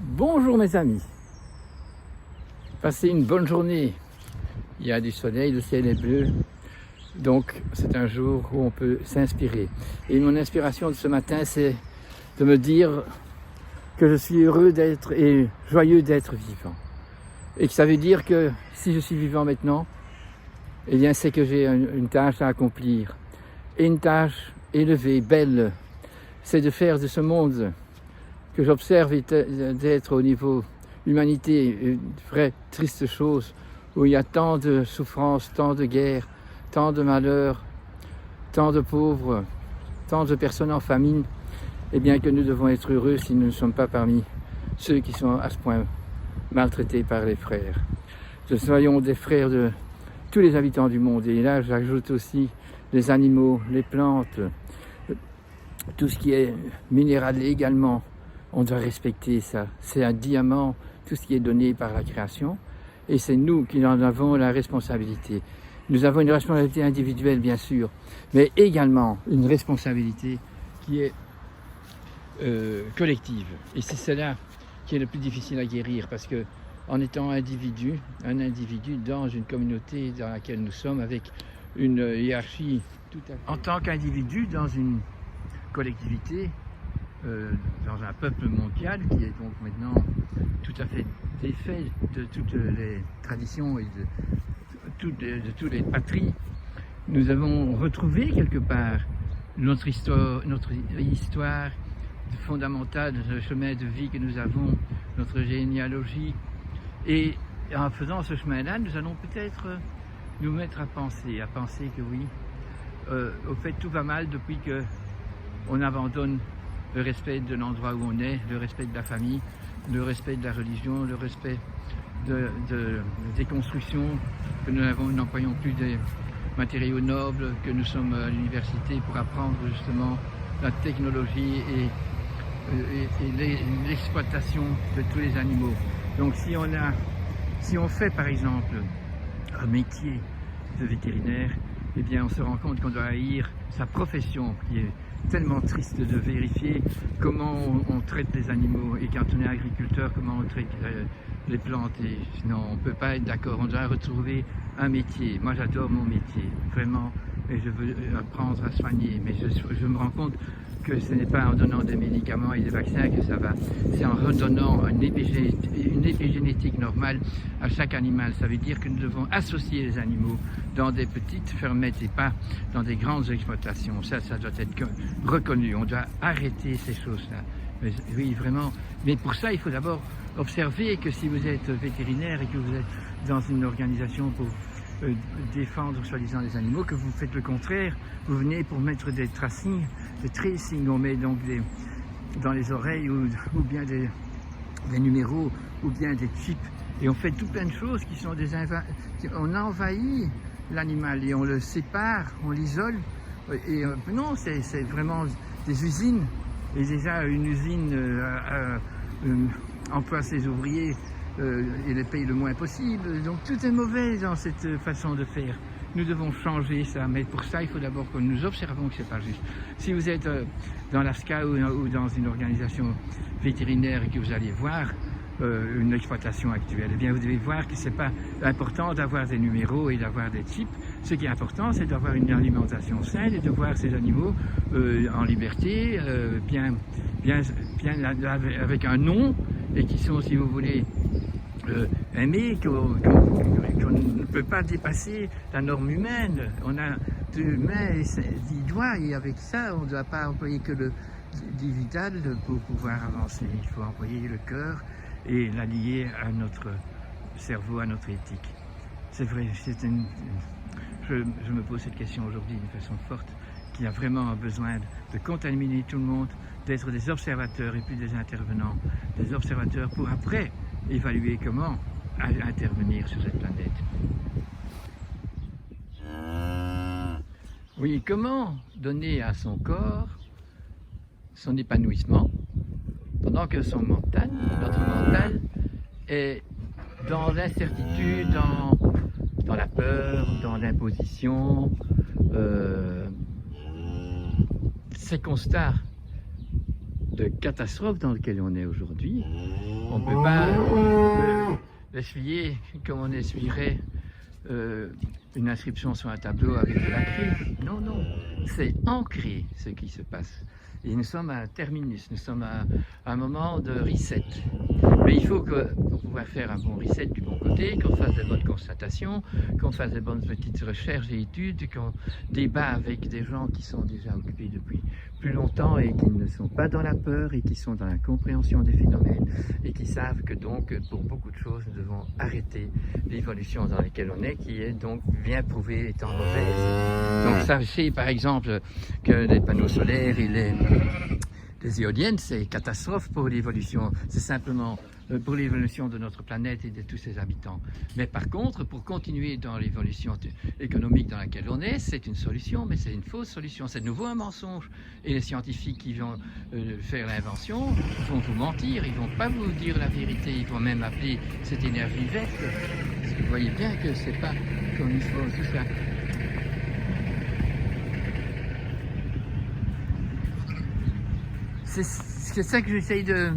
Bonjour mes amis, passez une bonne journée. Il y a du soleil, le ciel est bleu, donc c'est un jour où on peut s'inspirer. Et mon inspiration de ce matin, c'est de me dire que je suis heureux d'être et joyeux d'être vivant. Et que ça veut dire que si je suis vivant maintenant, eh bien c'est que j'ai une tâche à accomplir. Et une tâche élevée, belle, c'est de faire de ce monde que j'observe d'être au niveau humanité, une vraie triste chose, où il y a tant de souffrances, tant de guerres, tant de malheurs, tant de pauvres, tant de personnes en famine, et bien que nous devons être heureux si nous ne sommes pas parmi ceux qui sont à ce point maltraités par les frères. Nous soyons des frères de tous les habitants du monde, et là j'ajoute aussi les animaux, les plantes, tout ce qui est minéralé également. On doit respecter ça. C'est un diamant, tout ce qui est donné par la création. Et c'est nous qui en avons la responsabilité. Nous avons une responsabilité individuelle, bien sûr, mais également une responsabilité qui est collective. Et c'est cela qui est le plus difficile à guérir, parce que en étant un individu dans une communauté dans laquelle nous sommes, avec une hiérarchie tout à fait... En tant qu'individu dans une collectivité, dans un peuple mondial qui est donc maintenant tout à fait défait de toutes les traditions et de toutes les patries, nous avons retrouvé quelque part notre histoire fondamentale, le chemin de vie que nous avons, notre généalogie. Et en faisant ce chemin-là, nous allons peut-être nous mettre à penser que oui, au fait tout va mal depuis qu'on abandonne le respect de l'endroit où on est, le respect de la famille, le respect de la religion, le respect des constructions, que nous n'employons plus des matériaux nobles, que nous sommes à l'université pour apprendre justement la technologie et l'exploitation de tous les animaux. Donc si on fait par exemple un métier de vétérinaire, eh bien on se rend compte qu'on doit haïr sa profession, qui est tellement triste de vérifier comment on traite les animaux, et quand on est agriculteur, comment on traite les plantes. Et sinon on ne peut pas être d'accord, on doit retrouver un métier. Moi j'adore mon métier, vraiment, et je veux apprendre à soigner, mais je me rends compte que ce n'est pas en donnant des médicaments et des vaccins que ça va, c'est en redonnant une épigénétique normale à chaque animal. Ça veut dire que nous devons associer les animaux dans des petites fermettes et pas dans des grandes exploitations. Ça doit être reconnu, on doit arrêter ces choses-là. Oui, vraiment, mais pour ça il faut d'abord observer que si vous êtes vétérinaire et que vous êtes dans une organisation pour défendre soi-disant les animaux, que vous faites le contraire, vous venez pour mettre des tracing, on met donc dans les oreilles ou bien des numéros ou bien des chips, et on fait tout plein de choses qui sont on envahit l'animal et on le sépare, on l'isole, et non, c'est vraiment des usines, et déjà une usine emploie ses ouvriers et les paye le moins possible, donc tout est mauvais dans cette façon de faire. Nous devons changer ça, mais pour ça il faut d'abord que nous observons que c'est pas juste. Si vous êtes dans l'ASCA ou dans une organisation vétérinaire et que vous allez voir une exploitation actuelle, eh bien vous devez voir que c'est pas important d'avoir des numéros et d'avoir des chips. Ce qui est important, c'est d'avoir une alimentation saine et de voir ces animaux en liberté, bien avec un nom, et qui sont, si vous voulez, aimés, qu'on ne peut pas dépasser la norme humaine. On a 2 mains et 10 doigts, et avec ça, on ne doit pas employer que le digital pour pouvoir avancer. Il faut employer le cœur et l'allier à notre cerveau, à notre éthique. C'est vrai, je me pose cette question aujourd'hui d'une façon forte, qu'il y a vraiment besoin de contaminer tout le monde, d'être des observateurs et plus des intervenants, des observateurs pour après évaluer comment intervenir sur cette planète. Oui, comment donner à son corps son épanouissement pendant que notre mental est dans l'incertitude, dans la peur, dans l'imposition. Ces constats de catastrophe dans lequel on est aujourd'hui ont ne peut pas l'essuyer comme on essuierait une inscription sur un tableau avec de la craie. Non, non, c'est ancré ce qui se passe. Et nous sommes à un terminus, nous sommes à un moment de reset. Mais il faut que, pour pouvoir faire un bon reset du bon côté, qu'on fasse des bonnes constatations, qu'on fasse des bonnes petites recherches et études, qu'on débat avec des gens qui sont déjà occupés depuis plus longtemps et qui ne sont pas dans la peur et qui sont dans la compréhension des phénomènes et qui savent que donc pour beaucoup de choses nous devons arrêter l'évolution dans laquelle on est, qui est donc bien prouvée étant mauvaise. Donc sachez par exemple que les panneaux solaires et les éoliennes, c'est catastrophe pour l'évolution. C'est simplement pour l'évolution de notre planète et de tous ses habitants. Mais par contre, pour continuer dans l'évolution économique dans laquelle on est, c'est une solution, mais c'est une fausse solution. C'est de nouveau un mensonge. Et les scientifiques qui vont faire l'invention vont vous mentir, ils ne vont pas vous dire la vérité, ils vont même appeler cette énergie verte. Parce que vous voyez bien que c'est pas comme il faut tout ça. C'est ça que j'essaye de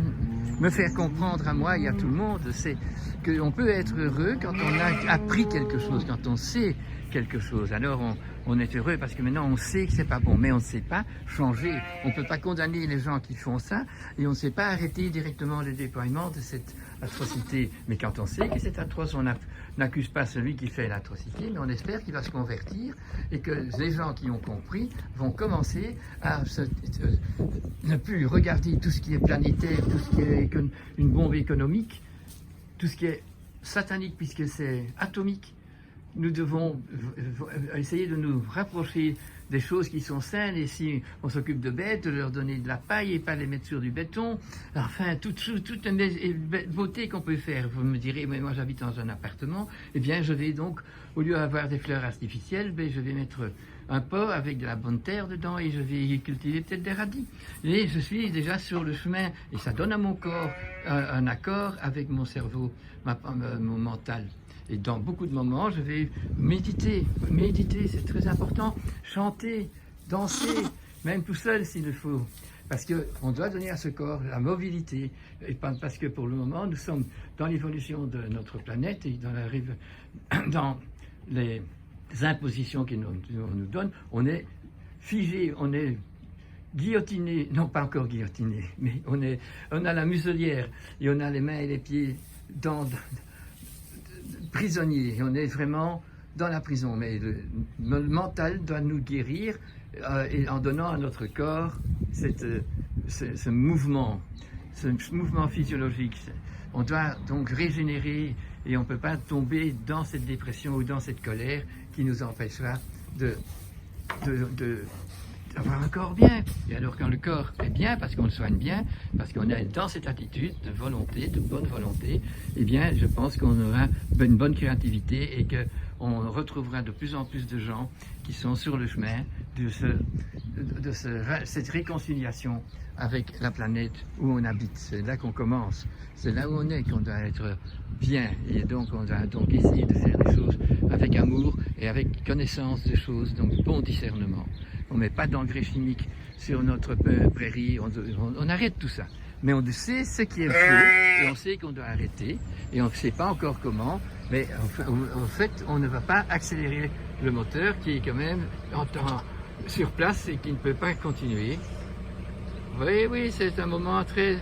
me faire comprendre à moi et à tout le monde, c'est qu'on peut être heureux quand on a appris quelque chose, quand on sait quelque chose. Alors on est heureux parce que maintenant on sait que c'est pas bon, mais on ne sait pas changer. On ne peut pas condamner les gens qui font ça et on ne sait pas arrêter directement le déploiement de cette atrocité. Mais quand on sait que c'est atroce, on n'accuse pas celui qui fait l'atrocité, mais on espère qu'il va se convertir et que les gens qui ont compris vont commencer à ne plus regarder tout ce qui est planétaire, tout ce qui est une bombe économique, tout ce qui est satanique puisque c'est atomique. Nous devons essayer de nous rapprocher des choses qui sont saines, et si on s'occupe de bêtes, de leur donner de la paille et pas les mettre sur du béton, enfin toute beauté qu'on peut faire. Vous me direz, mais moi j'habite dans un appartement, eh bien je vais donc, au lieu d'avoir des fleurs artificielles, ben, je vais mettre un pot avec de la bonne terre dedans et je vais cultiver peut-être des radis. Et je suis déjà sur le chemin, et ça donne à mon corps un accord avec mon cerveau, mon mental. Et dans beaucoup de moments, je vais méditer, c'est très important, chanter, danser, même tout seul s'il le faut. Parce qu'on doit donner à ce corps la mobilité, et parce que pour le moment, nous sommes dans l'évolution de notre planète et dans les impositions qu'ils nous donnent, on est figé, on est guillotiné, non pas encore guillotiné, mais on a la muselière et on a les mains et les pieds prisonniers, on est vraiment dans la prison, mais le mental doit nous guérir et en donnant à notre corps ce mouvement physiologique. On doit donc régénérer et on ne peut pas tomber dans cette dépression ou dans cette colère qui nous empêchera d'avoir un corps bien. Et alors quand le corps est bien, parce qu'on le soigne bien, parce qu'on est dans cette attitude de volonté, de bonne volonté, eh bien je pense qu'on aura une bonne créativité et qu'on retrouvera de plus en plus de gens qui sont sur le chemin de cette réconciliation avec la planète où on habite. C'est là qu'on commence, c'est là où on est qu'on doit être bien, et donc on doit donc essayer de faire des choses avec amour et avec connaissance des choses, donc bon discernement. On ne met pas d'engrais chimiques sur notre prairie, on arrête tout ça. Mais on sait ce qui est faux et on sait qu'on doit arrêter et on ne sait pas encore comment, mais en fait on ne va pas accélérer le moteur qui est quand même sur place et qui ne peut pas continuer. Oui, c'est un moment très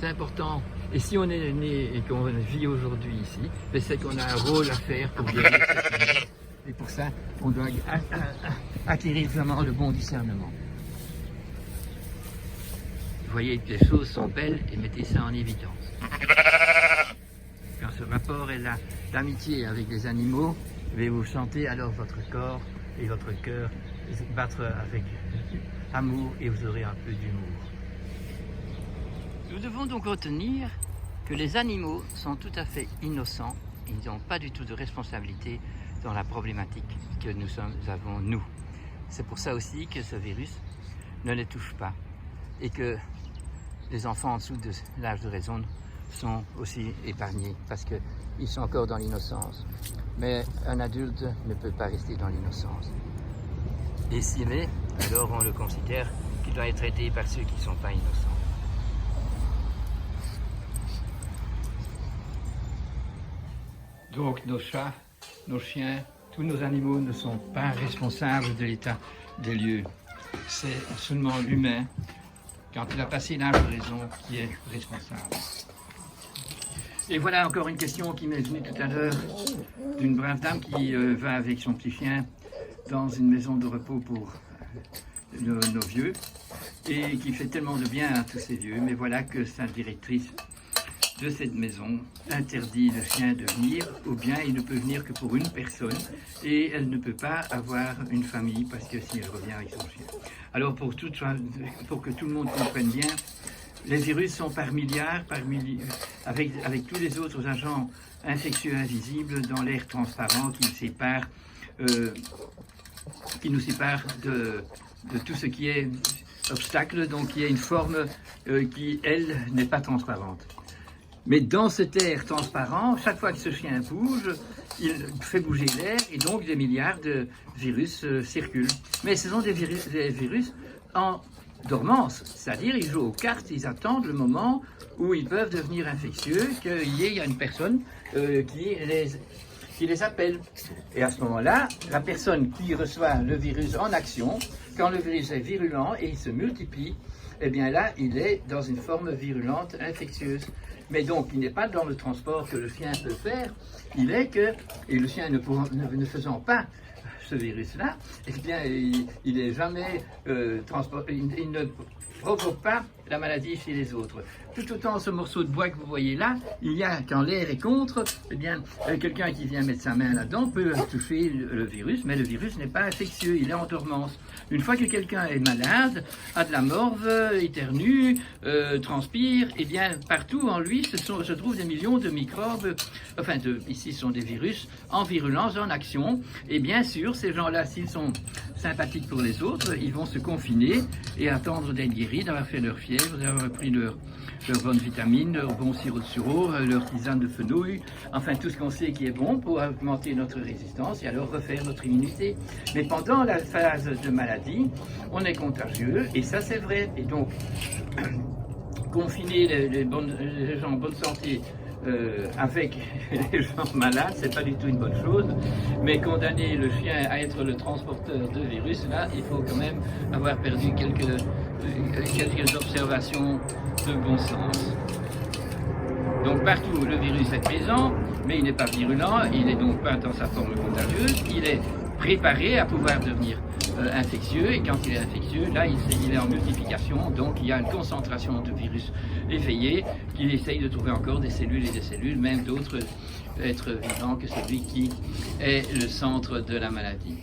important. Et si on est né et qu'on vit aujourd'hui ici, c'est qu'on a un rôle à faire pour guérir cette planète. Et pour ça, on doit acquérir vraiment le bon discernement. Vous voyez que les choses sont belles et mettez ça en évidence. Quand ce rapport est d'amitié avec les animaux, vous sentez alors votre corps et votre cœur battre avec amour et vous aurez un peu d'humour. Nous devons donc retenir que les animaux sont tout à fait innocents, ils n'ont pas du tout de responsabilité dans la problématique que nous avons nous. C'est pour ça aussi que ce virus ne les touche pas et que les enfants en dessous de l'âge de raison sont aussi épargnés parce qu'ils sont encore dans l'innocence. Mais un adulte ne peut pas rester dans l'innocence. Et s'il est, alors on le considère qu'il doit être traité par ceux qui ne sont pas innocents. Donc nos chats, nos chiens, tous nos animaux ne sont pas responsables de l'état des lieux. C'est seulement l'humain, quand il a passé l'âge de raison, qui est responsable. Et voilà encore une question qui m'est venue tout à l'heure d'une brave dame qui va avec son petit chien dans une maison de repos pour nos vieux et qui fait tellement de bien à tous ces vieux. Mais voilà que sa directrice de cette maison interdit le chien de venir, ou bien il ne peut venir que pour une personne et elle ne peut pas avoir une famille parce que si elle revient avec son chien. Alors pour que tout le monde comprenne bien, les virus sont par milliards, avec tous les autres agents infectieux invisibles dans l'air transparent qui nous sépare de tout ce qui est obstacle, donc il y a une forme qui, elle, n'est pas transparente. Mais dans cet air transparent, chaque fois que ce chien bouge, il fait bouger l'air et donc des milliards de virus circulent. Mais ce sont des virus en dormance, c'est-à-dire ils jouent aux cartes, ils attendent le moment où ils peuvent devenir infectieux, qu'il y a une personne qui les appelle. Et à ce moment-là, la personne qui reçoit le virus en action, quand le virus est virulent et il se multiplie, eh bien là, il est dans une forme virulente, infectieuse. Mais donc, il n'est pas dans le transport que le chien peut faire, il est que, et le chien ne faisant pas ce virus-là, eh bien, il n'est jamais transporté, il ne provoque pas la maladie chez les autres. Tout autant ce morceau de bois que vous voyez là, il y a, quand l'air est contre, eh bien, quelqu'un qui vient mettre sa main là-dedans peut toucher le virus, mais le virus n'est pas infectieux, il est en dormance. Une fois que quelqu'un est malade, a de la morve, éternue, transpire, eh bien, partout en lui se trouvent des millions de microbes, ici ce sont des virus, en virulence, en action, et bien sûr, ces gens-là, s'ils sont sympathiques pour les autres, ils vont se confiner et attendre d'être guéris, d'avoir fait leur fièvre, d'avoir pris leur bonne vitamine, leur bon sirop de sureau, leur tisane de fenouil, enfin tout ce qu'on sait qui est bon pour augmenter notre résistance et alors refaire notre immunité. Mais pendant la phase de maladie, on est contagieux et ça c'est vrai. Et donc, confiner les gens en bonne santé avec les gens malades, c'est pas du tout une bonne chose, mais condamner le chien à être le transporteur de virus, là, il faut quand même avoir perdu quelques observations de bon sens. Donc partout, le virus est présent, mais il n'est pas virulent, il n'est donc pas dans sa forme contagieuse, il est préparé à pouvoir devenir infectieux, et quand il est infectieux, là il est en multiplication, donc il y a une concentration de virus éveillé qu'il essaye de trouver encore des cellules et des cellules, même d'autres êtres vivants que celui qui est le centre de la maladie.